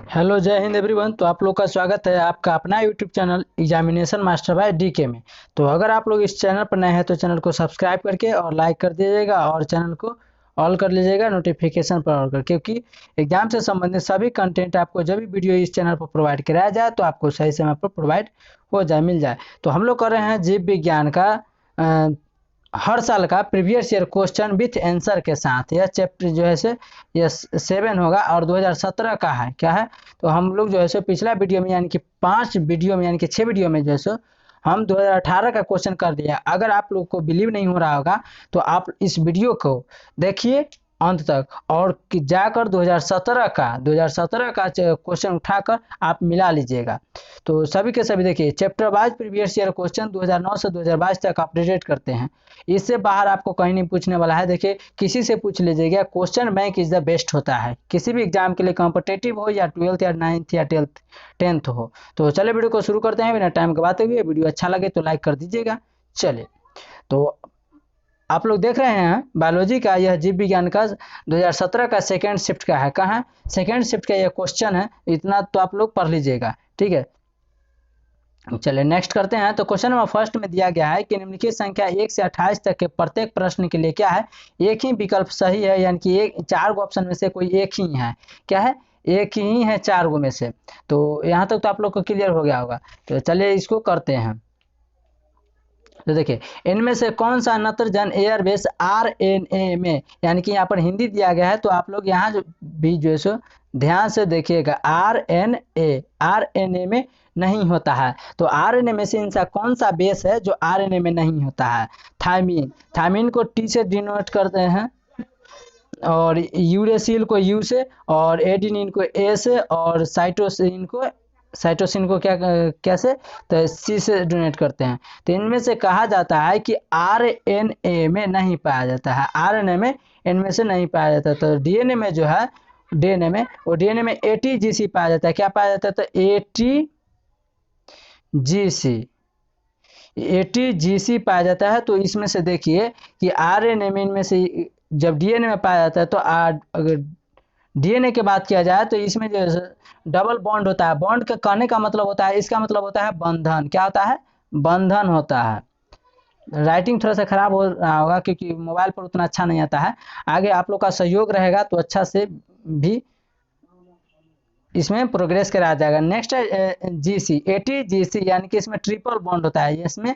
Hello, जय Hind everyone. तो आप लोग का स्वागत है आपका अपना YouTube channel examination master by DK में। तो अगर आप लोग इस चैनल पर नए हैं तो चैनल को सब्सक्राइब करके और लाइक कर दीजिएगा और चैनल को ऑल कर लीजिएगा, नोटिफिकेशन पर ऑल कर, क्योंकि एग्जाम से संबंधित सभी कंटेंट आपको जब भी वीडियो इस चैनल पर प्रोवाइड कराया जाए तो आपको सही समय पर प्रोवाइड हो जाए, मिल जाए। तो हम लोग कर रहे हैं जीव विज्ञान का हर साल का previous year question with answer के साथ। यह चैप्टर जो है से यह 7 होगा और 2017 का है। क्या है? तो हम लोग जो है सो पिछला वीडियो में यानी कि 5 वीडियो में यानी कि 6 वीडियो में जो है सो हम 2018 का क्वेश्चन कर दिया। अगर आप लोग को बिलीव नहीं हो रहा होगा तो आप इस वीडियो को देखिए अंत तक और जाकर 2017 का क्वेश्चन उठाकर आप मिला लीजिएगा। तो सभी के सभी देखिए, chapter wise previous year question 2009 से 2022 तक अपडेट करते हैं। इससे बाहर आपको कहीं नहीं पूछने वाला है। देखिए, किसी से पूछ लीजिएगा, question bank is the best होता है किसी भी एग्जाम के लिए, कॉम्पिटेटिव हो या 12th या 9th या 10th हो। तो चलिए वीडियो को शुरू करते हैं बिना टाइम गवाते हुए। वीडियो अच्छा लगे तो लाइक कर दीजिएगा। चलिए, तो आप लोग देख रहे हैं बायोलॉजी का यह जीव विज्ञान का 2017 का सेकेंड शिफ्ट का है। कहाँ? सेकेंड शिफ्ट का यह क्वेश्चन है। इतना तो आप लोग पढ़ लीजिएगा, ठीक है। चलिए नेक्स्ट करते हैं। तो क्वेश्चन नंबर फर्स्ट में दिया गया है कि निम्नलिखित संख्या 1 से 28 तक के प्रत्येक प्रश्न के लिए क्या है, एक ही विकल्प सही है, यानी कि एक 4 गो ऑप्शन में से कोई एक ही है। क्या है? एक ही है 4 गो में से। तो यहाँ तक तो आप लोग को क्लियर हो गया होगा। तो चलिए इसको करते हैं। तो देखिए, इनमें से कौन सा नत्रजन एयरबेस आरएनए में, यानी कि यहाँ पर हिंदी दिया गया है तो आप लोग यहाँ जो भी जो है सो ध्यान से देखिएगा। आरएनए में नहीं होता है। तो आरएनए में से इनसा कौन सा बेस है जो आरएनए में नहीं होता है? थायमीन। थायमीन को टी से डिनोट करते हैं, और यूरेसिल को यू से, और एडिनिन को ए से, और साइटोसिन को क्या कैसे, तो सी से डोनेट करते हैं। तो इनमें से कहा जाता है कि आरएनए में नहीं पाया जाता है। आरएनए में इनमें से नहीं पाया जाता। तो डीएनए में जो है, डीएनए में एटीजीसी पाया जाता है। क्या पाया जाता है? तो एटीजीसी पाया जाता है। तो इसमें से देखिए कि आरएनए में इनमें से जब डीएनए में पाया जाता है तो अगर डीएनए की बात किया जाए तो इसमें जो डबल बॉन्ड होता है। बॉन्ड का कहने का मतलब होता है, इसका मतलब होता है बंधन। क्या होता है? बंधन होता है। राइटिंग थोड़ा सा खराब हो रहा होगा क्योंकि मोबाइल पर उतना अच्छा नहीं आता है। आगे आप लोग का सहयोग रहेगा तो अच्छा से भी इसमें प्रोग्रेस कराया जाएगा। नेक्स्ट है जीसी, एटीजीसी, यानी कि इसमें ट्रिपल बॉन्ड होता है। इसमें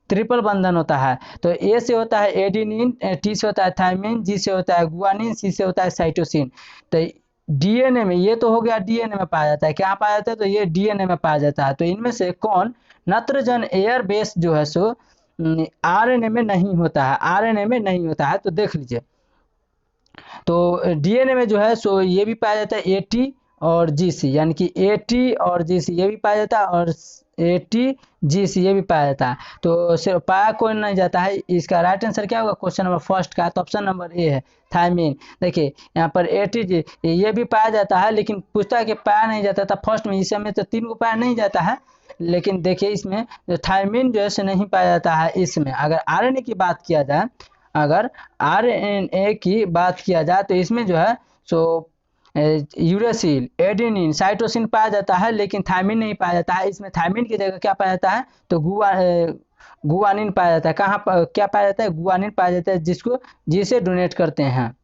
ट्रिपल बंधन होता है। तो ए से होता है एडिनिन, टी से होता है थायमिन, जी से होता है गुआनिन, सी से होता है साइटोसिन। तो डीएनए में, ये तो हो गया डीएनए में पाया जाता है। क्या पाया जाता है? तो ये डीएनए में पाया जाता है। तो इनमें से कौन नत्रजन एयर बेस जो है सो आरएनए में नहीं होता है? आरएनए में नहीं होता है। तो देख लीजिए, तो डीएनए में जो है सो ये भी पाया जाता है एटी और जीसी, यानी कि एटी और जीसी ये भी पाया जाता है, और एटी जीसी ये भी पाया जाता है। तो सिर्फ पाया कोई नहीं जाता है। इसका राइट आंसर क्या होगा क्वेश्चन नंबर फर्स्ट का? तो ऑप्शन नंबर ए है, थायमीन। देखिए यहाँ पर एटी जी ये भी पाया जाता है, लेकिन पूछता है कि पाया नहीं जाता था फर्स्ट में। इस समय तो 3 को पाया नहीं जाता है, लेकिन देखिए इसमें जो थायमीन जो है नहीं पाया जाता है। इसमें अगर आरएनए की बात किया जाए, अगर आरएनए की बात किया जाए तो इसमें जो है सो यूरेसिल, एडेनिन, साइटोसिन पाया जाता है, लेकिन थायमिन नहीं पाया जाता है। इसमें थायमिन की जगह क्या पाया जाता है? तो गुआनिन पाया जाता है। कहाँ क्या पाया जाता है? गुआनिन पाया जाता है, जिसको जी से डोनेट करते हैं।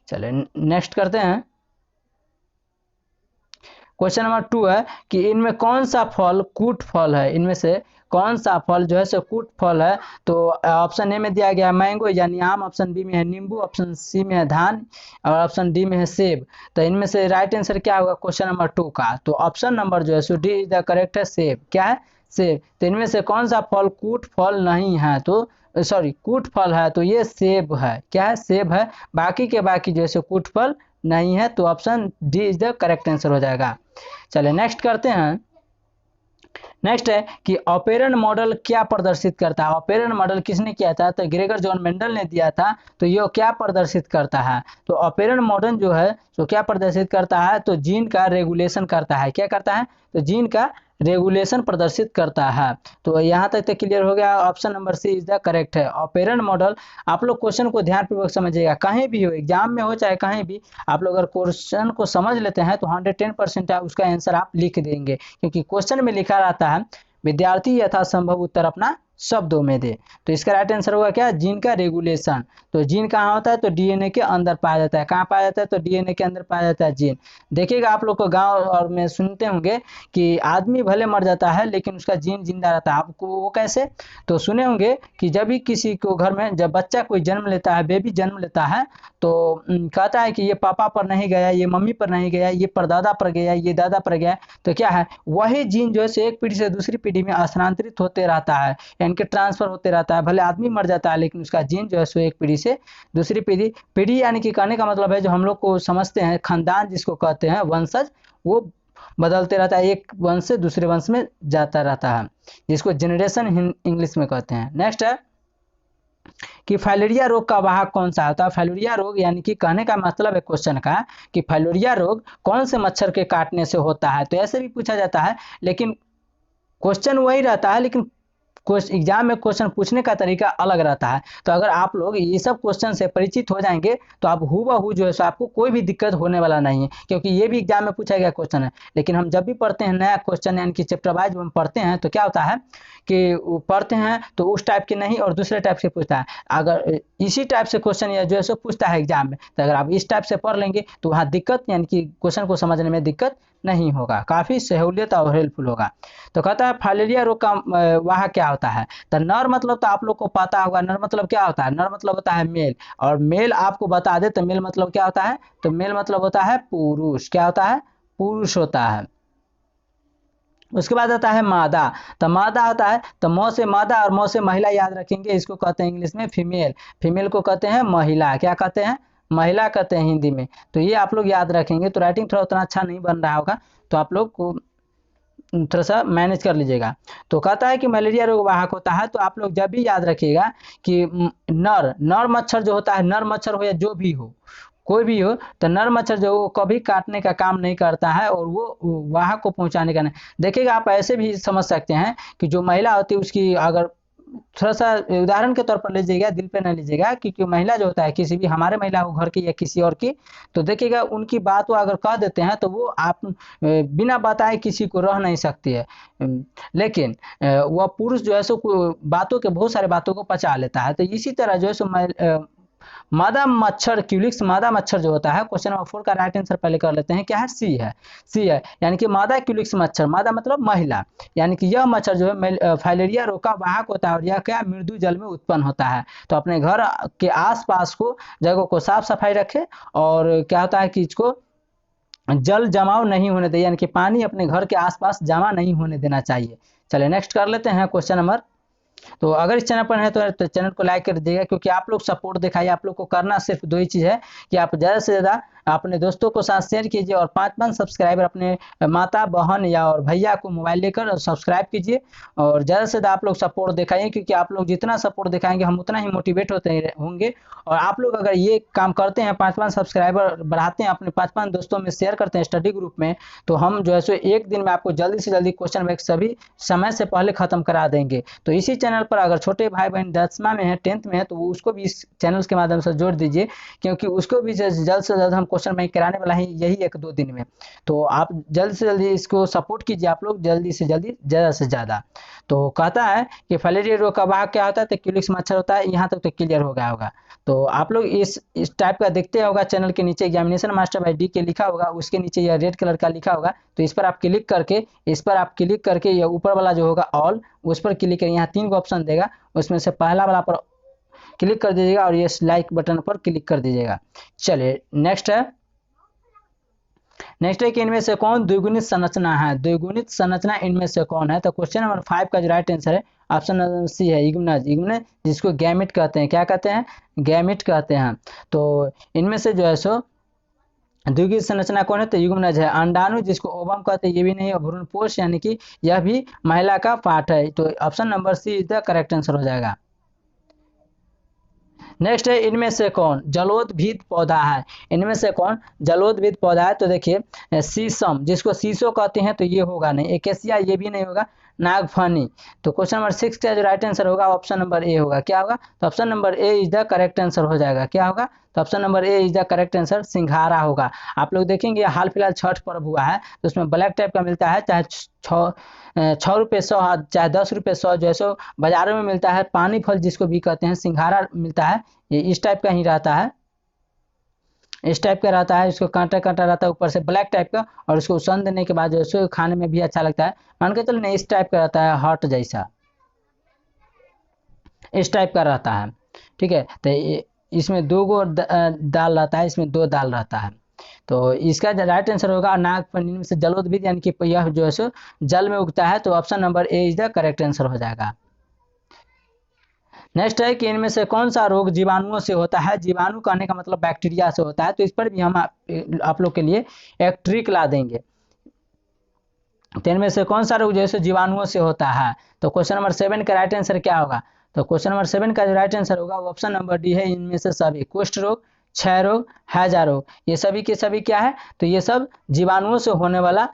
चलिए नेक्स्ट करते हैं। क्वेश्चन नंबर 2 है कि इनमें कौन सा फल कूट फल है? इनमें से कौन सा फल जो है सो कूट फल है? तो ऑप्शन ए में दिया गया है मैंगो यानी आम, ऑप्शन बी में है नींबू, ऑप्शन सी में है धान, और ऑप्शन डी में है सेब। तो इनमें से राइट आंसर क्या होगा क्वेश्चन नंबर 2 का? तो ऑप्शन नंबर जो है सो डी इज द करेक्ट है, सेब। क्या है? सेब। तो इनमें से कौन सा फल कूट फल नहीं है? तो सॉरी कूट फल है, तो ये सेब है। क्या है? सेब है। बाकी के बाकी जो है सो कूट फल नहीं है। तो option D is the correct answer हो जाएगा। चलिए नेक्स्ट करते हैं। नेक्स्ट है कि ऑपेरन मॉडल क्या प्रदर्शित करता है? ऑपेरन मॉडल किसने किया था? तो ग्रेगर जॉन मेंडल ने दिया था। तो ये क्या प्रदर्शित करता है? तो ऑपेरन मॉडल जो है तो क्या प्रदर्शित करता है? तो जीन का रेगुलेशन करता है। क्या करता है? तो जीन का रेगुलेशन प्रदर्शित करता है। तो यहाँ तक तो क्लियर हो गया, option number C is the correct है। ऑपरेंट मॉडल, आप लोग क्वेश्चन को ध्यानपूर्वक समझिएगा, कहीं भी हो, एग्जाम में हो चाहे कहीं भी, आप लोग अगर क्वेश्चन को समझ लेते हैं तो 110% उसका आंसर आप लिख देंगे, क्योंकि क्वेश्चन में लिखा रहता है विद्यार्थी यथासंभव उत्तर अपना शब्दों में दे। तो इसका राइट आंसर होगा क्या, जीन का रेगुलेशन। तो जीन कहाँ होता है, तो डीएनए के अंदर पाया जाता है। कहाँ पाया जाता है, तो डीएनए के अंदर पाया जाता है जीन। देखिएगा आप लोग को गांव और में सुनते होंगे कि आदमी भले मर जाता है लेकिन उसका जीन जिंदा रहता है। आपको वो कैसे, तो सुने होंगे कि जब भी किसी को घर में जब बच्चा कोई जन्म लेता है, बेबी जन्म लेता है, तो कहता है कि ये पापा पर नहीं गया, ये मम्मी पर नहीं गया, ये परदादा पर गया, ये दादा पर गया। तो क्या है, वही जीन जो है एक पीढ़ी से दूसरी पीढ़ी में स्थानांतरित होते रहता है, इनके ट्रांसफर होते रहता है। भले आदमी मर जाता है लेकिन उसका जीन जो है सो एक पीढ़ी से दूसरी पीढ़ी, पीढ़ी यानी कि कहने का मतलब है जो हम लोग को समझते हैं खानदान जिसको कहते हैं, वंशज, वो बदलते रहता है, एक वंश से दूसरे वंश में जाता रहता है, जिसको जनरेशन इंग्लिश में कहते हैं। नेक्स्ट है कि फाइलेरिया रोग का वाहक कौन सा होता है। फाइलेरिया रोग यानी कि कहने का मतलब है क्वेश्चन का कि फाइलेरिया रोग कौन से मच्छर के काटने से होता है। तो ऐसे भी पूछा जाता है, लेकिन क्वेश्चन वही रहता है, लेकिन एग्जाम में क्वेश्चन पूछने का तरीका अलग रहता है। तो अगर आप लोग ये सब क्वेश्चन से परिचित हो जाएंगे तो आप हूबहू जो है सो आपको कोई भी दिक्कत होने वाला नहीं है, क्योंकि ये भी एग्जाम में पूछा गया क्वेश्चन है। लेकिन हम जब भी पढ़ते हैं नया क्वेश्चन यानी कि चैप्टर वाइज हम पढ़ते हैं तो क्या होता है कि पढ़ते हैं तो उस टाइप के नहीं और दूसरे टाइप से पूछता है। अगर इसी टाइप से क्वेश्चन या जो है सो पूछता है एग्जाम में, तो अगर आप इस टाइप से पढ़ लेंगे तो वहाँ दिक्कत यानी कि क्वेश्चन को समझने में दिक्कत नहीं होगा, काफ़ी सहूलियत और हेल्पफुल होगा। तो कहता है फाइलेरिया रोग का वहाँ क्या होता है। तो नर मतलब तो आप लोग को पता होगा, नर मतलब क्या होता है, नर मतलब होता है मेल, और मेल आपको बता दे तो मेल मतलब क्या होता है, तो मेल मतलब होता है पुरुष। क्या होता है, पुरुष होता है। उसके बाद आता है मादा। तो मादा होता है, तो मौ से मादा और मौ से महिला याद रखेंगे, इसको कहते हैं इंग्लिश में फीमेल। फीमेल को कहते हैं महिला, क्या कहते हैं, महिला कहते हैं हिंदी में। तो ये आप लोग याद रखेंगे। तो राइटिंग थोड़ा उतना अच्छा नहीं बन रहा होगा तो आप लोग को थोड़ा सा मैनेज कर लीजिएगा। तो कहता है कि मलेरिया रोग वाहक होता है, तो आप लोग जब भी याद रखिएगा कि नर मच्छर जो होता है, नर मच्छर हो या जो भी हो, कोई भी हो, तो नर मच्छर जो वो कभी काटने का काम नहीं करता है और वो वाहक को पहुंचाने का नहीं। देखिएगा आप ऐसे भी समझ सकते हैं कि जो महिला होती है उसकी, अगर थोड़ा सा उदाहरण के तौर पर लीजिएगा, दिल पे ना लीजिएगा, क्योंकि महिला जो होता है किसी भी हमारे महिला हो घर की या किसी और की, तो देखिएगा उनकी बात वो अगर कह देते हैं तो वो आप बिना बताए किसी को रह नहीं सकती है। लेकिन वह पुरुष जो है सो बातों के बहुत सारे बातों को पचा लेता है। तो इसी तरह जो है सो मादा मच्छर क्यूलिक्स, मादा मच्छर जो होता है, क्वेश्चन नंबर 4 का राइट आंसर पहले कर लेते हैं, क्या है, सी है। सी है यानी कि मादा क्यूलिक्स मच्छर, मादा मतलब महिला, यानी कि यह मच्छर जो है फाइलेरिया रोग का वाहक होता है और यह क्या मृदु जल में उत्पन्न होता है। तो अपने घर के आसपास को जगह को साफ सफाई रखे, और क्या होता है कि इसको जल जमाव नहीं होने दे, यानी कि पानी अपने घर के आसपास जमा नहीं होने देना चाहिए। चलिए नेक्स्ट कर लेते हैं क्वेश्चन नंबर। तो अगर इस चैनल पर है तो चैनल को लाइक कर दीजिएगा, क्योंकि आप लोग सपोर्ट दिखाइए। आप लोग को करना सिर्फ दो ही चीज़ है कि आप ज़्यादा से ज़्यादा अपने दोस्तों को साथ शेयर कीजिए, और 5 सब्सक्राइबर अपने माता बहन या और भैया को मोबाइल लेकर सब्सक्राइब कीजिए, और ज़्यादा से ज़्यादा आप लोग सपोर्ट दिखाइए, क्योंकि आप लोग जितना सपोर्ट दिखाएंगे हम उतना ही मोटिवेट होते होंगे। और आप लोग अगर ये काम करते हैं, 5 सब्सक्राइबर बढ़ाते हैं, अपने 5 दोस्तों में शेयर करते हैं स्टडी ग्रुप में, तो हम जो है सो एक दिन में आपको जल्दी से जल्दी क्वेश्चन बैंक सभी समय से पहले ख़त्म करा देंगे। तो इसी चैनल पर अगर छोटे भाई बहन 10वीं में है, 10th में है, तो उसको भी इस चैनल के माध्यम से जोड़ दीजिए, क्योंकि उसको भी जल्द से जल्द हम क्वेश्चन बैंक कराने वाला है यही 1-2 दिन में। तो आप जल्द से जल्दी इसको सपोर्ट कीजिए, आप लोग जल्दी से जल्दी ज़्यादा से ज़्यादा। तो कहता है कि फाइलेरिया रोग का वाहक क्या होता है, तो क्यूलिक्स मच्छर होता है। यहाँ तक तो क्लियर हो गया होगा। तो आप लोग इस टाइप का देखते होगा, चैनल के नीचे एग्जामिनेशन मास्टर बाय डी के लिखा होगा, उसके नीचे यह रेड कलर का लिखा होगा, तो इस पर आप क्लिक करके यह ऊपर वाला जो होगा ऑल, उस पर क्लिक करिए। यहाँ 3 ऑप्शन देगा, उसमें से पहला वाला पर क्लिक कर दीजिएगा और ये लाइक बटन पर क्लिक कर दीजिएगा। चलिए नेक्स्ट है कि इनमें से कौन द्विगुणित संरचना है। द्विगुणित संरचना इनमें से कौन है। तो क्वेश्चन नंबर 5 का जो राइट आंसर है ऑप्शन नंबर सी है, इग्मनज। इग्मनज जिसको गैमेट कहते हैं, क्या कहते हैं, गैमेट कहते हैं। तो इनमें से जो है सो द्विगुणित संरचना कौन है, तो युग्मनज है। अंडाणु जिसको ओवम कहते हैं, ये भी नहीं है। भ्रूणपोष यानी कि यह भी महिला का पार्ट है। तो option number C is the correct answer हो जाएगा। नेक्स्ट है इनमें से कौन जलोद्भिद पौधा है, इनमें से कौन जलोद्भिद पौधा है। तो देखिए शीशम, जिसको शीशो कहते हैं, तो ये होगा नहीं, एकेसिया ये भी नहीं होगा, नागफनी। तो क्वेश्चन नंबर 6 का जो राइट आंसर होगा ऑप्शन नंबर ए होगा। क्या होगा, तो option number A is the correct answer हो जाएगा। क्या होगा, तो option number A is the correct answer सिंघारा होगा। आप लोग देखेंगे हाल फिलहाल छठ पर्व हुआ है, तो उसमें ब्लैक टाइप का मिलता है, चाहे 6 रुपये 100, चाहे 10 रुपये 100, जैसो बाजारों में मिलता है। पानी फल जिसको भी कहते हैं, सिंघारा मिलता है, ये इस टाइप का ही रहता है, इस टाइप का रहता है, इसको कांटा कांटा रहता है ऊपर से ब्लैक टाइप का, और उसको उसन देने के बाद जो है खाने में भी अच्छा लगता है। मान के चलो नहीं, इस टाइप का रहता है, हॉट जैसा इस टाइप का रहता है। ठीक है, तो इसमें 2 दाल रहता है, इसमें 2 दाल रहता है। तो इसका राइट आंसर होगा नागफनी में से जलोद्भिद, यानी कि यह जो है सो जल में उगता है। तो option number A is the correct answer हो जाएगा। नेक्स्ट है कि इनमें से कौन सा रोग जीवाणुओं से होता है। जीवाणु कहने का मतलब बैक्टीरिया से होता है, तो इस पर भी हम आप लोग के लिए एक ट्रिक ला देंगे। तो इनमें से कौन सा रोग जैसे जीवाणुओं से होता है। तो क्वेश्चन नंबर 7 का राइट आंसर क्या होगा, तो क्वेश्चन नंबर 7 का जो राइट आंसर होगा वो ऑप्शन नंबर डी है, इनमें से सभी। कुष्ठ रोग, क्षय रोग, हैजा रोग, ये सभी के सभी क्या है, तो ये सब जीवाणुओं से होने वाला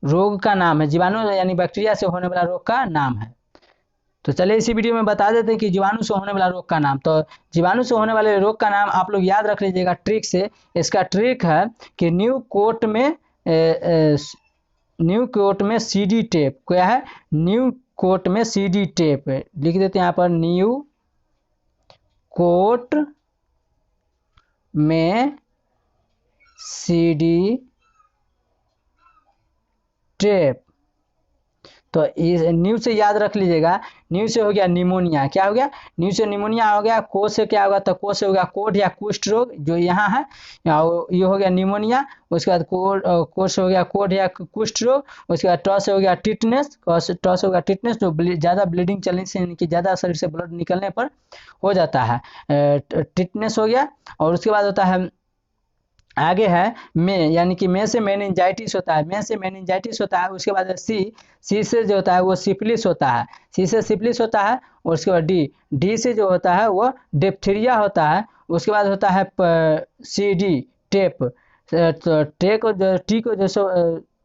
रोग का नाम है, जीवाणु यानी बैक्टीरिया से होने वाला रोग का नाम है। तो चलिए इसी वीडियो में बता देते हैं कि जीवाणु से होने वाला रोग का नाम। तो जीवाणु से होने वाले रोग का नाम आप लोग याद रख लीजिएगा ट्रिक से। इसका ट्रिक है कि न्यू कोट में सीडी टेप, क्या है, न्यू कोट में सीडी टेप लिख देते हैं यहाँ पर, न्यू कोट में सीडी टेप। तो इस न्यू से याद रख लीजिएगा, न्यू से हो गया निमोनिया, क्या हो गया, न्यू से निमोनिया हो गया। को से क्या होगा, तो को से हो गया कोढ़ या कुष्ठ रोग, जो यहाँ है, ये हो गया निमोनिया। उसके बाद को से हो गया कोढ़ या कुष्ठ रोग। उसके बाद ट से हो गया टिटनेस, ट से हो गया टिटनेस, जो ज़्यादा ब्लीडिंग चलने से, यानी कि ज़्यादा शरीर से ब्लड निकलने पर हो जाता है, टिटनेस हो गया। और उसके बाद होता है आगे है में, यानी कि में से मेनिंजाइटिस होता है, में से मेनिंजाइटिस होता है। उसके बाद सी से जो होता है वो सिफिलिस होता है, सी से सिफिलिस होता है। और उसके बाद डी से जो होता है वो डिप्थीरिया होता है। उसके बाद होता है सी डी टेप, तो टी को जो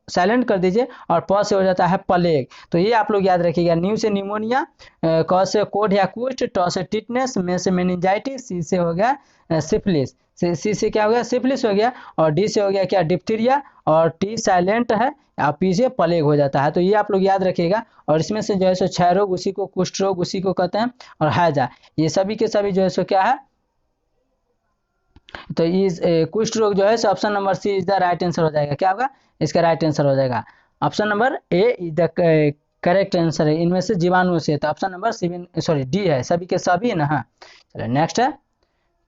साइलेंट कर दीजिए, और प से हो जाता है प्लेग। तो ये आप लोग याद रखिएगा, न्यू से निमोनिया, क से कोढ़ या कुष्ठ, ट से टिटनेस, में से मेनिंजाइटिस, सी से हो गया सिफिलिस, सी से क्या हो गया, सिफिलिस हो गया। और डी से हो गया क्या, डिप्थीरिया। और टी साइलेंट है, और पी से प्लेग हो जाता है। तो ये आप लोग याद रखिएगा। और इसमें से जो है सो क्षय रोग उसी को, कुष्ठ रोग उसी को कहते हैं, और हैजा, ये सभी के सभी जो है सो क्या है, तो इस कुष्ठ रोग जो है so option number C is the right answer हो जाएगा। क्या होगा, इसका राइट आंसर हो जाएगा option number A is the correct answer है, इनमें से जीवाणु से। तो ऑप्शन नंबर डी है, सभी के सभी ना। हाँ, चलिए नेक्स्ट है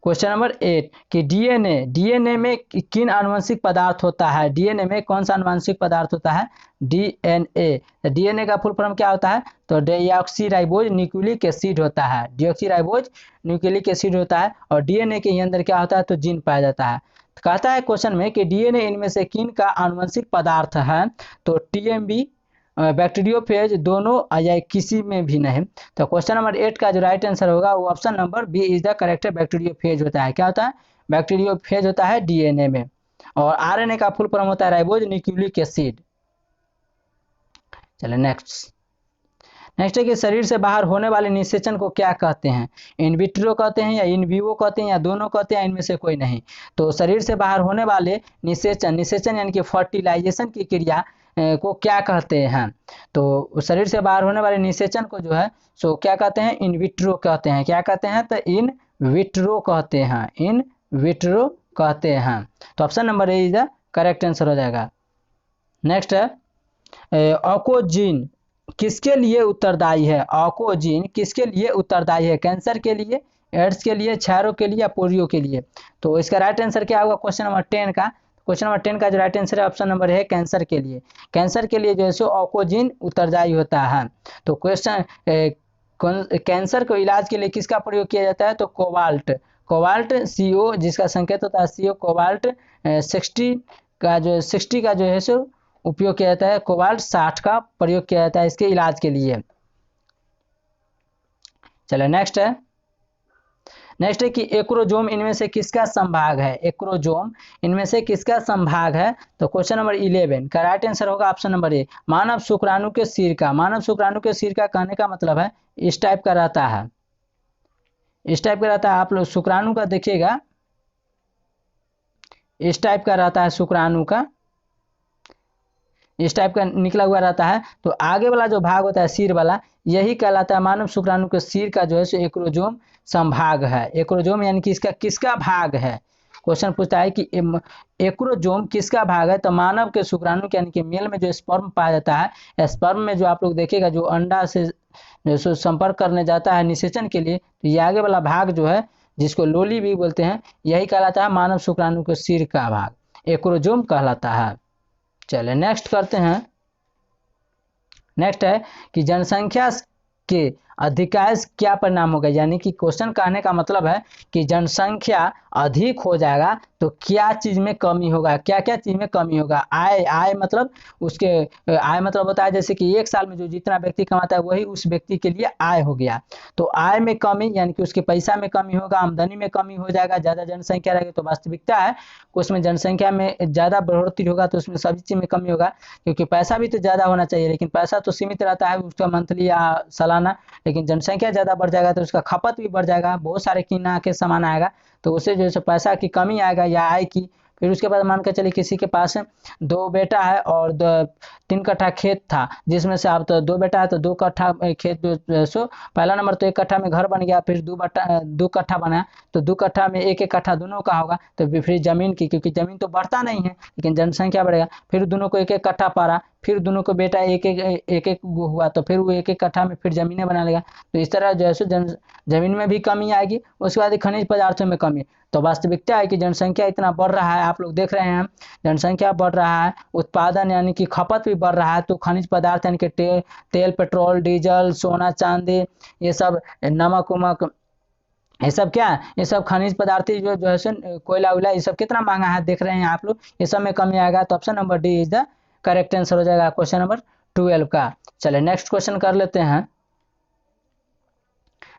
क्वेश्चन नंबर 8 कि डीएनए में किन आनुवंशिक पदार्थ होता है। डीएनए में कौन सा आनुवंशिक पदार्थ होता है, डीएनए। डीएनए का फुल फॉर्म क्या होता है, तो डीऑक्सीराइबोज न्यूक्लिक एसिड होता है, डीऑक्सीराइबोज न्यूक्लिक एसिड होता है। और डीएनए के अंदर क्या होता है, तो जीन पाया जाता है। तो कहता है क्वेश्चन में कि डीएनए इनमें से किन का आनुवंशिक पदार्थ है, तो टीएमबी, बैक्टीरियोफेज, दोनों या किसी में भी नहीं। तो क्वेश्चन नंबर 8 का जो राइट आंसर होगा वो option number B is the correct, bacteriophage होता है। क्या होता है, बैक्टीरियोफेज होता है डीएनए में। और आरएनए का फुल फॉर्म होता है राइबोज न्यूक्लिक एसिड। चलिए नेक्स्ट है कि शरीर से बाहर होने वाले निषेचन को क्या कहते हैं, इन विट्रो कहते हैं, या इन विवो कहते हैं, या दोनों कहते हैं, इनमें से कोई नहीं। तो शरीर से बाहर होने वाले निषेचन यानी कि फर्टिलाइजेशन की क्रिया को क्या कहते हैं। तो शरीर से बाहर होने वाले निषेचन को जो है सो क्या कहते हैं, इन विट्रो कहते हैं। क्या कहते हैं, तो इन विट्रो कहते हैं, इन विट्रो कहते हैं। तो option number A is the correct answer हो जाएगा। नेक्स्ट है ऑकोजीन किसके लिए उत्तरदायी है, ऑकोजीन किसके लिए उत्तरदायी है, कैंसर के लिए, एड्स के लिए, क्षय रोग के लिए, या पोलियो के लिए। तो इसका राइट आंसर क्या होगा क्वेश्चन नंबर 10 का। क्वेश्चन नंबर 10 का जो राइट आंसर है ऑप्शन नंबर है कैंसर के लिए। कैंसर के लिए जो है सो ऑकोजीन उत्तरदायी होता है। तो क्वेश्चन कैंसर को इलाज के लिए किसका प्रयोग किया जाता है, तो कोबाल्ट CO, जिसका संकेत होता है CO, कोबाल्ट 60 का जो है सो उपयोग किया जाता है, कोबाल्ट 60 का प्रयोग किया जाता है इसके इलाज के लिए। चलिए नेक्स्ट है नेक्स्ट है कि एक्रोजोम इनमें से किसका संभाग है, एक्रोजोम इनमें से किसका संभाग है। तो क्वेश्चन नंबर 11 का राइट आंसर होगा ऑप्शन नंबर ए, मानव शुक्राणु के सिर का। मानव शुक्राणु के सिर का कहने का मतलब है इस टाइप का रहता है, इस टाइप का रहता है। आप लोग शुक्राणु का देखिएगा, इस टाइप का रहता है शुक्राणु का, इस टाइप का निकला हुआ रहता है। तो आगे वाला जो भाग होता है सिर वाला, यही कहलाता है मानव शुक्राणु के सिर का जो है सो एक्रोजोम संभाग है। एक्रोजोम यानी कि इसका किसका भाग है, क्वेश्चन पूछता है कि एक्रोजोम किसका भाग है। तो मानव के शुक्राणु यानी कि मेल में जो स्पर्म पाया जाता है, स्पर्म में जो आप लोग देखेगा जो अंडा से जो सो संपर्क करने जाता है निषेचन के लिए, तो ये आगे वाला भाग जो है जिसको लोली भी बोलते हैं, यही कहलाता है मानव शुक्राणु के सिर का भाग, एक्रोजोम कहलाता है। चलिए नेक्स्ट करते हैं। नेक्स्ट है कि जनसंख्या के अधिकांश क्या परिणाम होगा, यानी कि क्वेश्चन कहने का मतलब है कि जनसंख्या अधिक हो जाएगा तो क्या चीज में कमी होगा, क्या क्या चीज में कमी होगा। आय, आय मतलब उसके आय मतलब होता है जैसे कि एक साल में जो जितना व्यक्ति कमाता है वही उस व्यक्ति के लिए आय हो गया। तो आय में कमी यानी कि उसके पैसा में कमी होगा, आमदनी में कमी हो जाएगा, ज्यादा जनसंख्या रहेगी तो वास्तविकता है उसमें जनसंख्या में ज्यादा बढ़ोतरी होगा तो उसमें सभी चीज में कमी होगा, क्योंकि पैसा भी तो ज्यादा होना चाहिए लेकिन पैसा तो सीमित रहता है उसका मंथली या सालाना, लेकिन जनसंख्या ज़्यादा बढ़ जाएगा तो उसका खपत भी बढ़ जाएगा, बहुत सारे कीना के सामान आएगा तो उससे जो है पैसा की कमी आएगा या आय की। फिर उसके बाद मान के चलिए किसी के पास 2 बेटा है और 3 कट्ठा खेत था, जिसमें से आप तो 2 बेटा है तो 2 कट्ठा खेत जो सो पहला नंबर तो 1 कट्ठा में घर बन गया, फिर 2 कट्ठा बना तो 2 कट्ठा में 1 कट्ठा दोनों का होगा। तो फिर जमीन की, क्योंकि जमीन तो बढ़ता नहीं है लेकिन जनसंख्या बढ़ेगा, फिर दोनों को 1 कट्ठा पारा, फिर दोनों को बेटा एक हुआ तो फिर वो 1 कट्ठा में फिर जमीनें बना लेगा। तो इस तरह जो है सो जमीन में भी कमी आएगी। उसके बाद खनिज पदार्थों में कमी। तो वास्तविकता है कि जनसंख्या इतना बढ़ रहा है, आप लोग देख रहे हैं जनसंख्या बढ़ रहा है, उत्पादन यानी कि खपत भी बढ़ रहा है, तो खनिज पदार्थ यानी कि तेल, पेट्रोल, डीजल, सोना, चांदी, ये सब नमक उमक, ये सब क्या है, ये सब खनिज पदार्थ जो है सो कोयला उला, ये सब कितना महंगा है देख रहे हैं आप लोग, ये सब में कमी आएगा। तो option number D is the correct answer हो जाएगा क्वेश्चन नंबर 12 का। चलिए नेक्स्ट क्वेश्चन कर लेते हैं।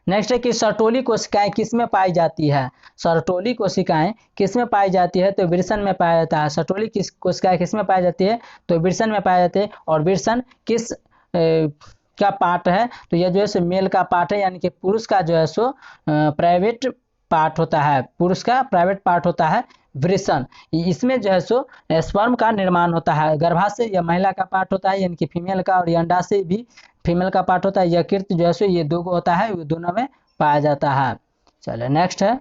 नेक्स्ट है कि सर्टोली कोशिकाएं किस में पाई जाती है, सर्टोली कोशिकाएं किस में पाई जाती है। तो विरसन में पाया जाता है। सर्टोली कोशिकाएं किस में पाई जाती है, तो विरसन में पाया जाती है। और विरसन किस क्या पार्ट है, तो यह जो है सो मेल का पार्ट है, यानी कि पुरुष का जो है सो प्राइवेट पार्ट होता है, पुरुष का प्राइवेट पार्ट होता है वृषण। इसमें जो है सो स्पर्म का निर्माण होता है, गर्भाशय यह महिला का पार्ट होता है यानी कि फीमेल का, और ये अंडाशय भी फीमेल का पार्ट होता है। यकृत जो है सो ये 2 होता है, वो दोनों में पाया जाता है। चलिए नेक्स्ट है,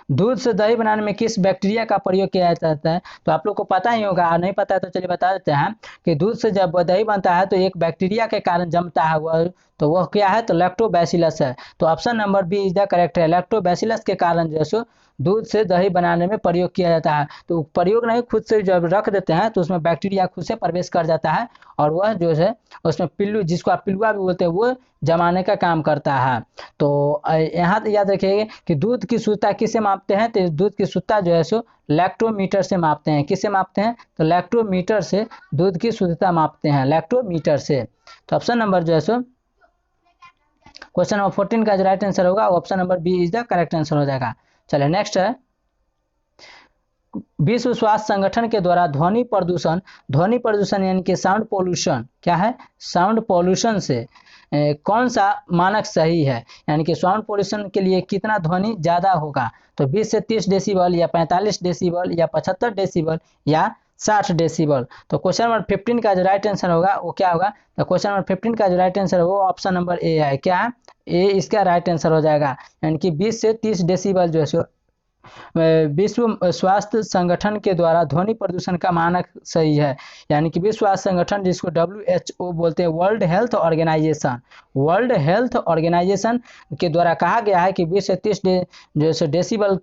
दूध से दही बनाने में किस बैक्टीरिया का प्रयोग किया जाता है। तो आप लोग को पता ही होगा, नहीं पता है तो चलिए बता देते हैं कि दूध से जब दही बनता है तो एक बैक्टीरिया के कारण जमता है वह, तो वह क्या है, तो लैक्टोबैसिलस है। तो option number B is the correct है, लैक्टोबैसिलस के कारण जो है सो दूध से दही बनाने में प्रयोग किया जाता है। तो प्रयोग नहीं, खुद से जब रख देते हैं तो उसमें बैक्टीरिया खुद से प्रवेश कर जाता है और वह जो है उसमें पिल्लू, जिसको आप पिलुआ भी बोलते हैं, वो जमाने का काम करता है। तो यहाँ तो याद रखिए कि दूध की शुद्धता किससे मापते हैं, तो दूध की शुद्धता जो है सो लैक्टोमीटर से मापते हैं। किससे मापते हैं, तो लैक्टोमीटर से दूध की शुद्धता मापते हैं, लैक्टोमीटर से। तो ऑप्शन नंबर जो है सो क्वेश्चन नंबर 14 का जो राइट आंसर होगा option number B is the correct answer हो जाएगा। चलिए नेक्स्ट है, विश्व स्वास्थ्य संगठन के द्वारा ध्वनि प्रदूषण यानी कि साउंड पोल्यूशन, क्या है, साउंड पोल्यूशन से कौन सा मानक सही है, यानी कि साउंड पोल्यूशन के लिए कितना ध्वनि ज़्यादा होगा। तो 20 से 30 डेसिबल या 45 डेसिबल या 75 डेसिबल या 60 डेसिबल। तो क्वेश्चन नंबर 15 का जो राइट आंसर होगा वो क्या होगा, तो क्वेश्चन नंबर 15 का जो राइट आंसर होगा वो ऑप्शन नंबर ए है। क्या है, ए इसका राइट आंसर हो जाएगा, यानी कि 20 से 30 डेसिबल जो है विश्व स्वास्थ्य संगठन के द्वारा ध्वनि प्रदूषण का मानक सही है। यानी कि विश्व स्वास्थ्य संगठन जिसको WHO बोलते हैं, वर्ल्ड हेल्थ ऑर्गेनाइजेशन के द्वारा कहा गया है कि 20 से 30 जो डेसिबल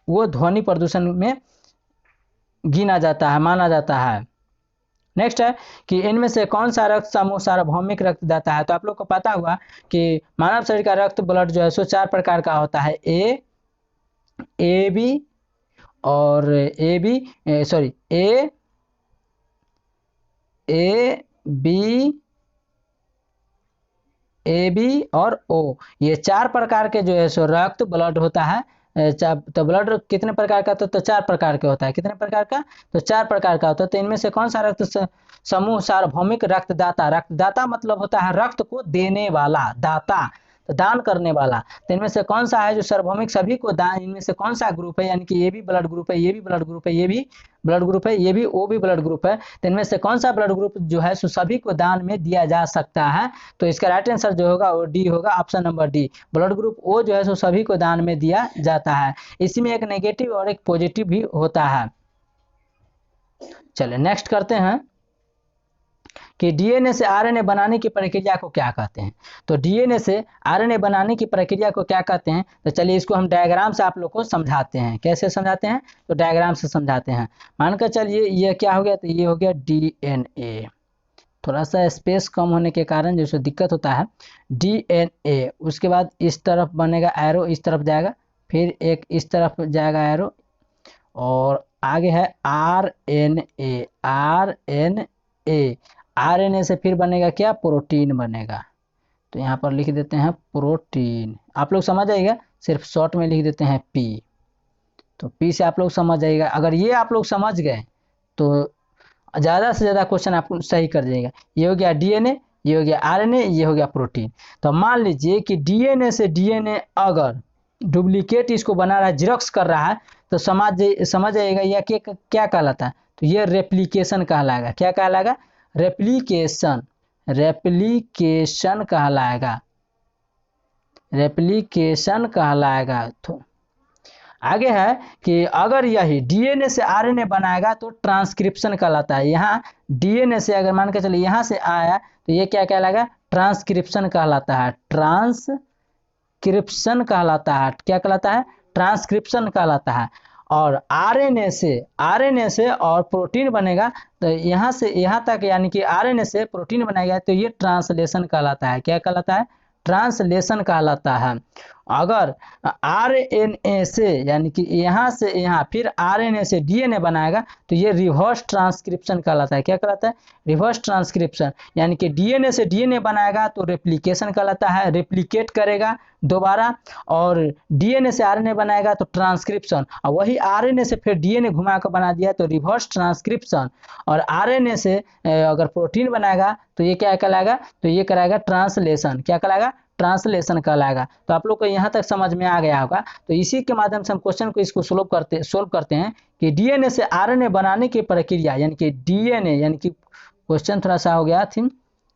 वो ध्वनि प्रदूषण में गिना जाता है, माना जाता है। नेक्स्ट है कि इनमें से कौन सा रक्त समूह सार्वभौमिक रक्तदाता है। तो आप लोग को पता हुआ कि मानव शरीर का रक्त ब्लड जो है सो 4 प्रकार का होता है, ए बी और ए बी ए बी और ओ, ये 4 प्रकार के जो है सो रक्त ब्लड होता है। तो ब्लड कितने प्रकार का? तो 4 प्रकार का होता है। कितने प्रकार का? तो 4 प्रकार का होता है। तो इनमें से कौन सा रक्त समूह सार्वभौमिक रक्तदाता? रक्तदाता मतलब होता है रक्त को देने वाला, दाता तो दान करने वाला। तो इनमें से कौन सा है जो सार्वभौमिक सभी को दान, इनमें से कौन सा ग्रुप है? यानी कि ये भी ब्लड ग्रुप है, ये भी ब्लड ग्रुप है, ये भी ब्लड ग्रुप है, ये भी वो भी ब्लड ग्रुप है। तो इनमें से कौन सा ब्लड ग्रुप जो है सो सभी को दान में दिया जा सकता है? तो इसका राइट आंसर जो होगा वो डी होगा, option number D. Blood group O जो है सो सभी को दान में दिया जाता है। इसमें एक नेगेटिव और एक पॉजिटिव भी होता है। चलिए नेक्स्ट करते हैं कि डीएनए से आरएनए बनाने की प्रक्रिया को क्या कहते हैं? तो डीएनए से आरएनए बनाने की प्रक्रिया को क्या कहते हैं? तो चलिए इसको हम डायग्राम से आप लोग को समझाते हैं। कैसे समझाते हैं? तो डायग्राम से समझाते हैं। मानकर चलिए ये क्या हो गया? तो ये हो गया डीएनए। थोड़ा सा स्पेस कम होने के कारण जैसे दिक्कत होता है। डीएनए, उसके बाद इस तरफ बनेगा एरो, इस तरफ जाएगा, फिर एक इस तरफ जाएगा एरो, और आगे है आरएनए। आरएनए, आरएनए से फिर बनेगा क्या? प्रोटीन बनेगा। तो यहाँ पर लिख देते हैं प्रोटीन। आप लोग समझ आएगा, सिर्फ शॉर्ट में लिख देते हैं पी। तो पी से आप लोग समझ जाइएगा। अगर ये आप लोग समझ गए तो ज़्यादा से ज़्यादा क्वेश्चन आपको सही कर जाएगा। ये हो गया डीएनए, ये हो गया आरएनए, ये हो गया प्रोटीन। तो मान लीजिए कि डीएनए से डीएनए अगर डुप्लीकेट इसको बना रहा है, जिरोक्स कर रहा है, तो समझ जाइएगा यह क्या कहलाता है? तो ये रेप्लिकेशन कहलाएगा। क्या कहलाएगा? रेप्लिकेशन। रेप्लिकेशन कहलाएगा। रेप्लिकेशन कहलाएगा। तो आगे है कि अगर यही डीएनए से आरएनए बनाएगा तो ट्रांसक्रिप्शन कहलाता है। यहाँ डीएनए से अगर मान के चलिए यहाँ से आया तो ये क्या कहलाएगा? ट्रांसक्रिप्शन कहलाता है। ट्रांसक्रिप्शन कहलाता है। क्या कहलाता है? ट्रांसक्रिप्शन कहलाता है। और आरएनए से और प्रोटीन बनेगा, तो यहाँ से यहाँ तक यानी कि आरएनए से प्रोटीन बनाएगा तो ये ट्रांसलेशन कहलाता है। क्या कहलाता है? ट्रांसलेशन कहलाता है। अगर आरएनए से यानी कि यहाँ से यहाँ फिर आरएनए से डीएनए बनाएगा तो ये रिवर्स ट्रांसक्रिप्शन कहलाता है। क्या कहलाता है? Reverse transcription. यानी कि डीएनए से डीएनए बनाएगा तो रेप्लिकेशन कहलाता है, रेप्लिकेट करेगा दोबारा। और डीएनए से आरएनए बनाएगा तो ट्रांसक्रिप्शन, और वही आरएनए से फिर डीएनए घुमा कर बना दिया तो रिवर्स ट्रांसक्रिप्शन। और आरएनए से अगर प्रोटीन बनाएगा तो ये क्या कहलाएगा? तो ये कराएगा ट्रांसलेशन। क्या कहलाएगा? ट्रांसलेशन कहलाएगा। तो आप लोग को यहाँ तक समझ में आ गया होगा। तो इसी के माध्यम से हम क्वेश्चन को इसको सोल्व करते हैं कि डीएनए से आरएनए बनाने की प्रक्रिया, यानी कि डीएनए यानी कि क्वेश्चन थोड़ा सा हो गया थी।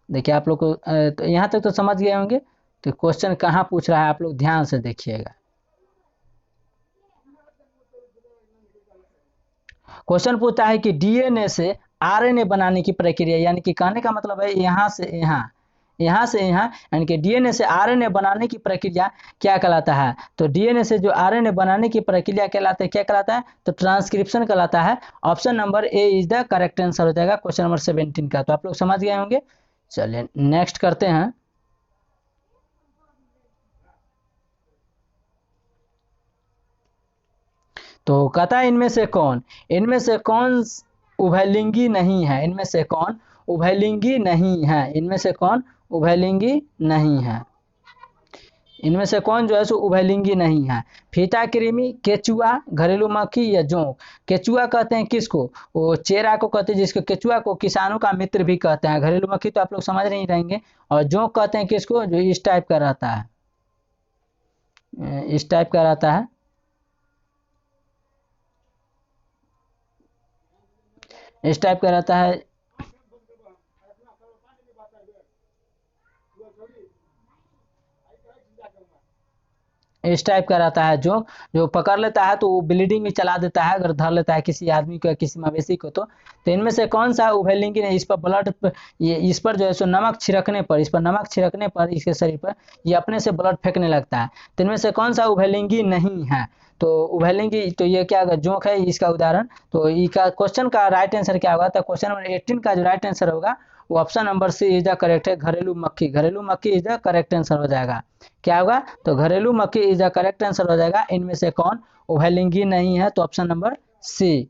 देखिए आप लोग को तो यहाँ तक तो समझ गए होंगे। तो क्वेश्चन कहाँ पूछ रहा है आप लोग ध्यान से देखिएगा। क्वेश्चन पूछता है कि डीएनए से आरएनए बनाने की प्रक्रिया, यानी कि कहने का मतलब है यहाँ से यहाँ, यहाँ से यहाँ, यानी कि डीएनए से आरएनए बनाने की प्रक्रिया क्या कहलाता है? तो डीएनए से जो आरएनए बनाने की प्रक्रिया कहलाता है, क्या कहलाता है? तो ट्रांसक्रिप्शन कहलाता है। Option number A is the correct answer हो जाएगा क्वेश्चन नंबर 17 का। तो आप लोग समझ गए होंगे। चलिए नेक्स्ट करते हैं। तो कहता है इनमें से कौन उभयलिंगी नहीं है? इनमें से कौन उभयलिंगी नहीं है? इनमें से कौन उभयलिंगी नहीं है? इनमें से कौन जो है सो उभयलिंगी नहीं है? फीता कृमि, केचुआ, घरेलू मक्खी या जोंक? केचुआ कहते हैं किसको? वो चेरा को कहते हैं, जिसको केचुआ को किसानों का मित्र भी कहते हैं। घरेलू मक्खी तो आप लोग समझ नहीं रहेंगे। और जोंक कहते हैं किसको? जो इस टाइप का रहता है, इस टाइप का रहता है। इस टाइप का रहता है। इस टाइप का रहता है। जो पकड़ लेता है तो वो ब्लीडिंग भी चला देता है अगर धर लेता है किसी आदमी को या किसी मवेशी को। तो इनमें से कौन सा उभयलिंगी नहीं? इस पर ब्लड इस पर जो है सो नमक छिड़कने पर, इस पर नमक छिड़कने पर इसके शरीर पर ये अपने से ब्लड फेंकने लगता है। तो इनमें से कौन सा उभयलिंगी नहीं है? तो उभयलिंगी तो ये क्या जोंक है इसका उदाहरण। तो इसका क्वेश्चन का राइट आंसर क्या होगा? तो क्वेश्चन नंबर 18 का जो राइट आंसर होगा वो option number C is the correct है, घरेलू मक्खी। घरेलू मक्खी इज द करेक्ट आंसर हो जाएगा। क्या होगा? तो घरेलू मक्खी इज द करेक्ट आंसर हो जाएगा। इनमें से कौन उभयलिंगी नहीं है? तो ऑप्शन नंबर सी।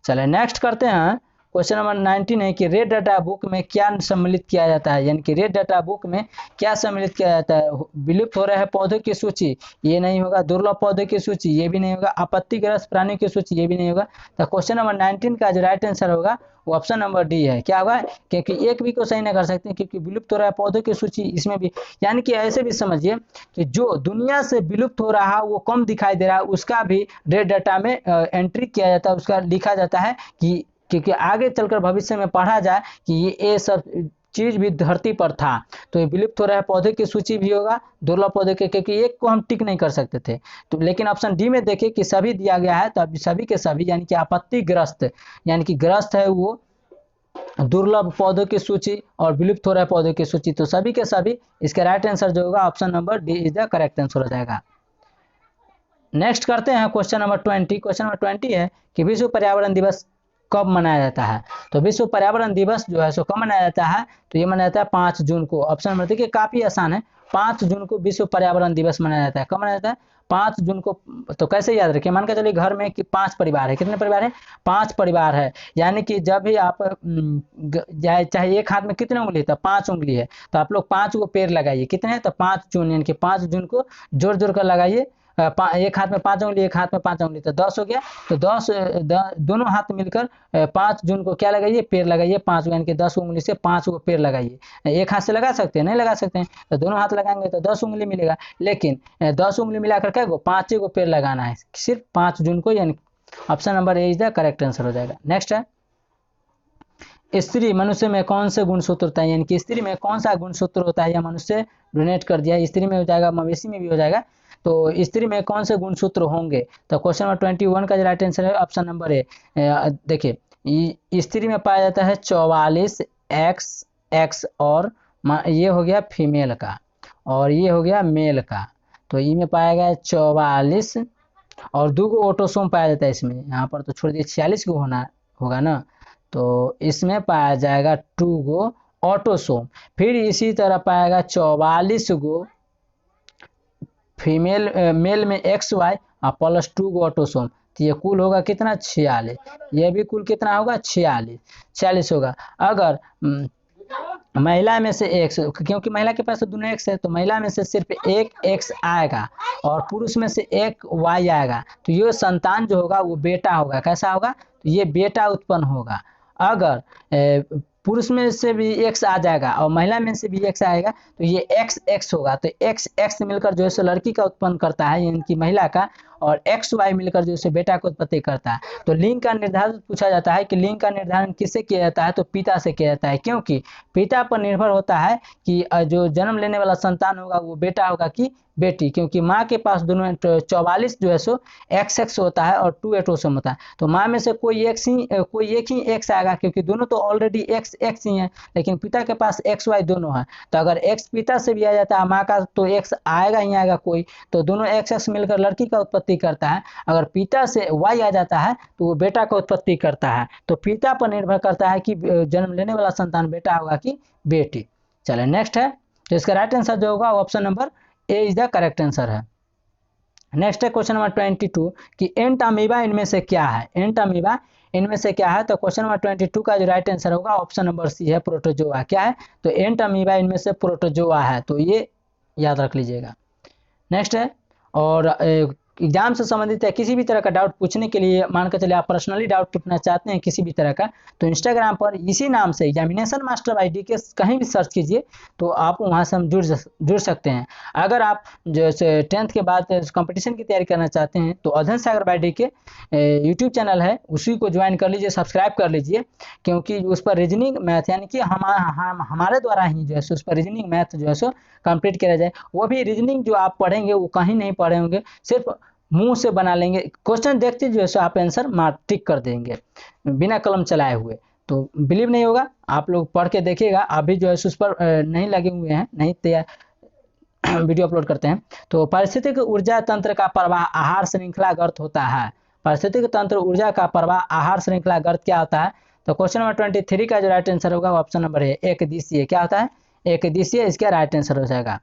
चले नेक्स्ट करते हैं क्वेश्चन नंबर 19 है कि रेड डाटा बुक में क्या सम्मिलित किया जाता है, यानी कि रेड डाटा बुक में क्या सम्मिलित किया जाता है। विलुप्त हो रहे हैं पौधों की सूची, ये नहीं होगा। दुर्लभ पौधों की सूची, ये भी नहीं होगा। आपत्तिग्रस्त प्राणियों की सूची, ये भी नहीं होगा। तो क्वेश्चन नंबर 19 का जो राइट आंसर होगा वो ऑप्शन नंबर डी है। क्या होगा, क्योंकि एक भी को सही नहीं कर सकते, क्योंकि विलुप्त हो रहा है पौधों की सूची इसमें भी, यानी कि ऐसे भी समझिए कि जो दुनिया से विलुप्त हो रहा है वो कम दिखाई दे रहा है, उसका भी रेड डाटा में एंट्री किया जाता है, उसका लिखा जाता है कि, क्योंकि आगे चलकर भविष्य में पढ़ा जाए कि ये सब चीज भी धरती पर था। तो ये विलुप्त हो रहा है पौधे की सूची भी होगा, दुर्लभ पौधे के, क्योंकि एक को हम टिक नहीं कर सकते थे। तो लेकिन ऑप्शन डी में देखिए कि सभी दिया गया है, तो अभी सभी के सभी, यानी कि आपत्तिग्रस्त, यानी कि ग्रस्त है वो दुर्लभ पौधों की सूची और विलुप्त हो रहे पौधों की सूची, तो सभी के सभी इसका राइट आंसर जो होगा option number D is the correct answer हो जाएगा। नेक्स्ट करते हैं क्वेश्चन नंबर 20। क्वेश्चन नंबर 20 है कि विश्व पर्यावरण दिवस कब मनाया जाता है। तो विश्व पर्यावरण दिवस जो है सो कब मनाया जाता है, तो ये मनाया जाता है 5 जून को। ऑप्शन नंबर देखिए काफी आसान है, 5 जून को विश्व पर्यावरण दिवस मनाया जाता है। कब मनाया जाता है, 5 जून को। तो कैसे याद रखें, मान के चलिए घर में कि 5 परिवार है, कितने परिवार है, 5 परिवार है, यानी कि जब भी आप चाहे एक हाथ में कितने उंगली है, तो 5 उंगली है, तो आप लोग 5 को पेड़ लगाइए, कितने हैं, तो 5 जून, यानी कि 5 जून को जोड़ जोड़ कर लगाइए। एक हाथ में 5 उंगली, एक हाथ में 5 उंगली, तो 10 हो गया। तो 10 दोनों हाथ मिलकर 5 जून को क्या लगाइए, पेड़ लगाइए 5, यानी कि 10 उंगली से 5 को पेड़ लगाइए। एक हाथ से लगा सकते हैं, नहीं लगा सकते हैं, तो दोनों हाथ लगाएंगे तो 10 उंगली मिलेगा, लेकिन 10 उंगली मिलाकर क्या को 5 को पेड़ लगाना है, सिर्फ 5 जून को, यानी option number A is the correct answer हो जाएगा। नेक्स्ट है स्त्री मनुष्य में कौन से गुणसूत्र होता है, यानी कि स्त्री में कौन सा गुणसूत्र होता है, या मनुष्य डोनेट कर दिया, स्त्री में हो जाएगा, मवेशी में भी हो जाएगा। तो स्त्री में कौन से गुणसूत्र होंगे, तो क्वेश्चन नंबर 21 का जो राइट आंसर है ऑप्शन नंबर ए। देखिए स्त्री में पाया जाता है 44 XX, और ये हो गया फीमेल का, और ये हो गया मेल का। तो ये में पाया गया 44 और 2 गो ऑटोसोम पाया जाता है इसमें, यहाँ पर तो छोड़ दिए 46 को होना होगा ना, तो इसमें पाया जाएगा 2 गो ऑटोसोम। फिर इसी तरह पाएगा 44 गो फीमेल मेल में XY और प्लस 2 गो ऑटोसोम, तो ये कुल होगा कितना 46, ये भी कुल कितना होगा 46 होगा। अगर महिला में से X, क्योंकि महिला के पास तो दोनों X है, तो महिला में से सिर्फ एक X आएगा और पुरुष में से एक Y आएगा, तो ये संतान जो होगा वो बेटा होगा। कैसा होगा, तो ये बेटा उत्पन्न होगा। अगर पुरुष में से भी X आ जाएगा और महिला में से भी X आएगा, तो ये XX होगा। तो XX मिलकर जो है लड़की का उत्पन्न करता है, यानी कि महिला का, और XY मिलकर जो है बेटा को उत्पत्ति करता है। तो लिंग का निर्धारण पूछा जाता है कि लिंग का निर्धारण किससे किया जाता है, तो पिता से किया जाता है, क्योंकि पिता पर निर्भर होता है कि जो जन्म लेने वाला संतान होगा वो बेटा होगा कि बेटी, क्योंकि माँ के पास दोनों 44 जो है सो XX होता है और 2 ऑटोसोम होता है। तो माँ में से कोई एक ही X आएगा, क्योंकि दोनों तो ऑलरेडी XX ही है, लेकिन पिता के पास XY दोनों है। तो अगर X पिता से भी आ जाता है माँ का, तो X आएगा ही आएगा कोई, तो दोनों XX मिलकर लड़की का उत्पत्ति करता है। अगर पिता से Y आ जाता है तो वो बेटा का उत्पत्ति करता है। तो पिता पर निर्भर करता है कि जन्म लेने वाला संतान बेटा होगा कि बेटी। चले नेक्स्ट है, तो इसका राइट आंसर जो होगा option number A is the correct answer है। नेक्स्ट है क्वेश्चन नंबर 22 कि एंट अमीबा इनमें से क्या है, एंट अमीबा इनमें से क्या है। तो क्वेश्चन नंबर 22 का जो राइट आंसर होगा ऑप्शन नंबर सी है, प्रोटोजोआ। क्या है, तो एंट अमीबा इनमें से प्रोटोजोआ है, तो ये याद रख लीजिएगा। नेक्स्ट है, और एग्जाम से संबंधित है किसी भी तरह का डाउट पूछने के लिए, मान कर चलिए आप पर्सनली डाउट पूछना चाहते हैं किसी भी तरह का, तो इंस्टाग्राम पर इसी नाम से एग्जामिनेशन मास्टर बाय डीके कहीं भी सर्च कीजिए, तो आप वहां से हम जुड़ सकते हैं। अगर आप जैसे 10th के बाद कंपटीशन की तैयारी करना चाहते हैं, तो अध्ययन सागर बाय डीके यूट्यूब चैनल है, उसी को ज्वाइन कर लीजिए, सब्सक्राइब कर लीजिए, क्योंकि उस पर रीजनिंग मैथ, यानी कि हमारे द्वारा ही जो है उस पर रीजनिंग मैथ जो है सो कंप्लीट किया जाए। वो भी रीजनिंग जो आप पढ़ेंगे वो कहीं नहीं पढ़े होंगे, सिर्फ मुंह से बना लेंगे, क्वेश्चन देखते जो है सो आप आंसर मार्क टिक कर देंगे बिना कलम चलाए हुए। तो बिलीव नहीं होगा, आप लोग पढ़ के देखिएगा, अभी जो है उस पर नहीं लगे हुए हैं, नहीं तैयार वीडियो अपलोड करते हैं। तो पारिस्थितिक ऊर्जा तंत्र का प्रवाह आहार श्रृंखला गर्त होता है। पारिस्थितिक तंत्र ऊर्जा का प्रवाह आहार श्रृंखला गर्त क्या होता है, तो क्वेश्चन नंबर 23 का जो राइट आंसर होगा ऑप्शन नंबर है एक दिशीय। क्या होता है, एक दिशीय, इसका राइट आंसर हो जाएगा।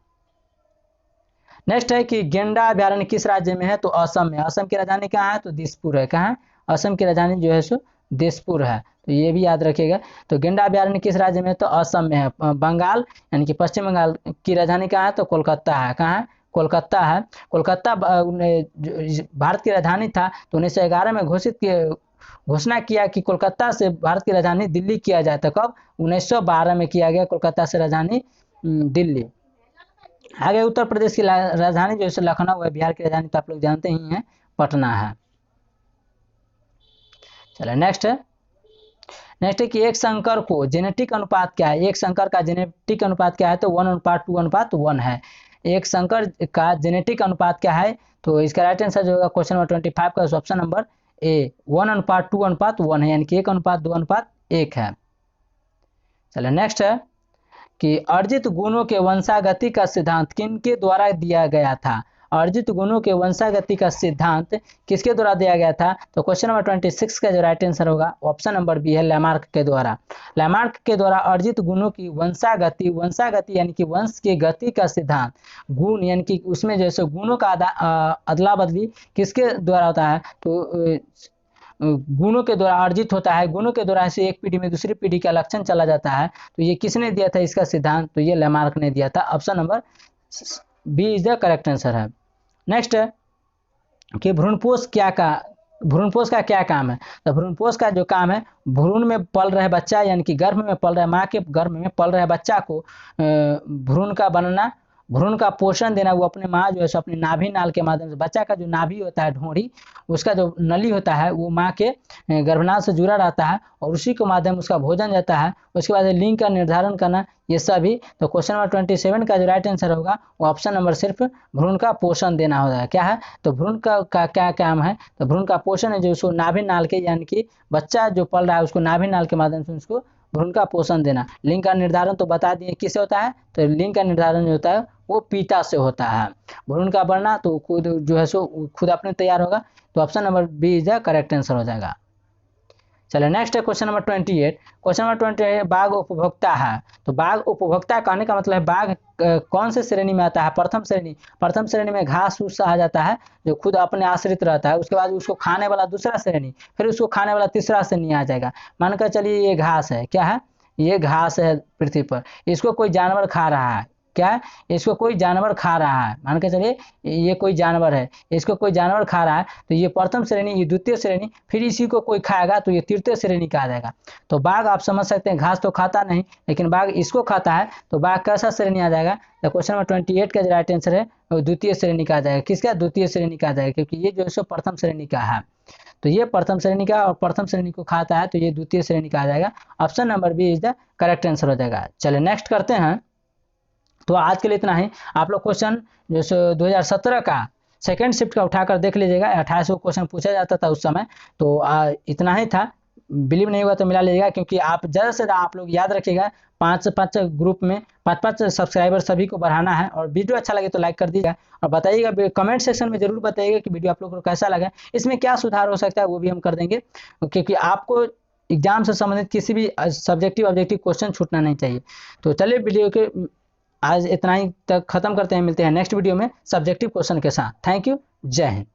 नेक्स्ट है कि गेंडा अभ्यारण्य किस राज्य में है, तो असम में। असम की राजधानी कहाँ है, तो दिसपुर है। कहाँ है, असम की राजधानी जो है सो दिसपुर है, तो ये भी याद रखिएगा। तो गेंडा अभयारण्य किस राज्य में है? तो असम में है। बंगाल यानी कि पश्चिम बंगाल की राजधानी कहाँ है? तो कोलकाता है। कहाँ है? कोलकाता है। कोलकाता भारत की राजधानी था, तो 1911 में घोषणा किया कि कोलकाता से भारत की राजधानी दिल्ली किया जाए। तो कब? 1912 में किया गया कोलकाता से राजधानी दिल्ली। आगे उत्तर प्रदेश की राजधानी जो है लखनऊ है, बिहार की राजधानी तो आप लोग जानते ही हैं पटना है। चलिए नेक्स्ट है कि एक संकर को जेनेटिक अनुपात क्या है? एक संकर का जेनेटिक अनुपात क्या है? तो 1:2:1 है। एक संकर का जेनेटिक अनुपात क्या है? तो इसका राइट आंसर जो होगा क्वेश्चन नंबर 25 का ऑप्शन नंबर ए 1:2:1 है, यानी कि 1:2:1 है। चलिए नेक्स्ट है कि अर्जित गुणों के वंशागति का सिद्धांत किनके द्वारा दिया गया था? अर्जित गुणों के वंशागति का सिद्धांत किसके द्वारा दिया गया था? तो क्वेश्चन नंबर 26 का जो राइट आंसर होगा ऑप्शन नंबर बी है, लैमार्क के द्वारा। लैमार्क के द्वारा अर्जित गुणों की वंशागति यानी कि वंश की गति का सिद्धांत, गुण यानी कि उसमें जैसे गुणों का अदला बदली किसके द्वारा होता है? तो गुणों के द्वारा अर्जित होता है। गुणों के द्वारा से एक पीढ़ी में दूसरी पीढ़ी का लक्षण चला जाता है। तो ये किसने दिया था इसका सिद्धांत? तो ये लैमार्क ने दिया था। Option number B is the correct answer है। नेक्स्ट है कि भ्रूणपोष का क्या काम है? तो भ्रूणपोष का जो काम है, भ्रूण में पल रहे बच्चा यानी कि गर्भ में पल रहे माँ के गर्भ में पल रहे बच्चा को भ्रूण का बनना, भ्रूण का पोषण देना। वो अपने माँ जो है सो अपने नाभि नाल के माध्यम से, बच्चा का जो नाभि होता है ढोंड़ी, उसका जो नली होता है वो माँ के गर्भनाल से जुड़ा रहता है और उसी के माध्यम उसका भोजन जाता है। उसके बाद लिंग का निर्धारण करना, ये सभी। तो क्वेश्चन नंबर 27 का जो राइट आंसर होगा वो ऑप्शन नंबर सिर्फ भ्रूण का पोषण देना होता है। क्या है? तो भ्रूण का क्या काम है? तो भ्रूण का पोषण है जो उसको नाभि नाल के यानी कि बच्चा जो पल रहा है उसको नाभि नाल के माध्यम से उसको भ्रूण का पोषण देना। लिंग का निर्धारण तो बता दिए किससे होता है? तो लिंग का निर्धारण जो होता है वो पिता से होता है। भ्रूण का बढ़ना तो खुद जो है सो खुद अपने तैयार होगा। तो option number B is the correct answer हो जाएगा। चलिए नेक्स्ट है क्वेश्चन नंबर 28। क्वेश्चन नंबर 28 बाघ उपभोक्ता है। तो बाघ उपभोक्ता कहने का मतलब है बाघ कौन से श्रेणी में आता है? प्रथम श्रेणी में घास फूस आ जाता है जो खुद अपने आश्रित रहता है। उसके बाद उसको खाने वाला दूसरा श्रेणी, फिर उसको खाने वाला तीसरा श्रेणी आ जाएगा। मानकर चलिए ये घास है। क्या है? ये घास है पृथ्वी पर, इसको कोई जानवर खा रहा है। क्या है? इसको कोई जानवर खा रहा है। मान के चलिए ये कोई जानवर है, इसको कोई जानवर खा रहा है, तो ये प्रथम श्रेणी, ये द्वितीय श्रेणी, फिर इसी को कोई खाएगा तो ये तृतीय श्रेणी का आ जाएगा। तो बाघ आप समझ सकते हैं घास तो खाता नहीं, लेकिन बाघ इसको खाता है, तो बाघ कैसा श्रेणी आ जाएगा? तो क्वेश्चन नंबर 28 का जो राइट आंसर है वो द्वितीय श्रेणी का आ जाएगा। किसका? द्वितीय श्रेणी का आ जाएगा, क्योंकि ये जो है प्रथम श्रेणी का है। तो ये प्रथम श्रेणी का और प्रथम श्रेणी को खाता है, तो ये द्वितीय श्रेणी का आ जाएगा। Option number B is the correct answer हो जाएगा। चलिए नेक्स्ट करते हैं। तो आज के लिए इतना ही। आप लोग क्वेश्चन जैसे 2017 का सेकेंड शिफ्ट का उठाकर देख लीजिएगा। 2800 क्वेश्चन पूछा जाता था उस समय। तो इतना ही था, बिलीव नहीं हुआ तो मिला लीजिएगा, क्योंकि आप ज़्यादा से ज़्यादा आप लोग याद रखिएगा 5 ग्रुप में 5 सब्सक्राइबर सभी को बढ़ाना है। और वीडियो अच्छा लगे तो लाइक कर दीजिएगा और बताइएगा, कमेंट सेक्शन में जरूर बताइएगा कि वीडियो आप लोगों को कैसा लगा, इसमें क्या सुधार हो सकता है वो भी हम कर देंगे, क्योंकि आपको एग्जाम से संबंधित किसी भी सब्जेक्टिव ऑब्जेक्टिव क्वेश्चन छूटना नहीं चाहिए। तो चलिए वीडियो के आज इतना ही तक खत्म करते हैं। मिलते हैं नेक्स्ट वीडियो में सब्जेक्टिव क्वेश्चन के साथ। Thank you. जय हिंद।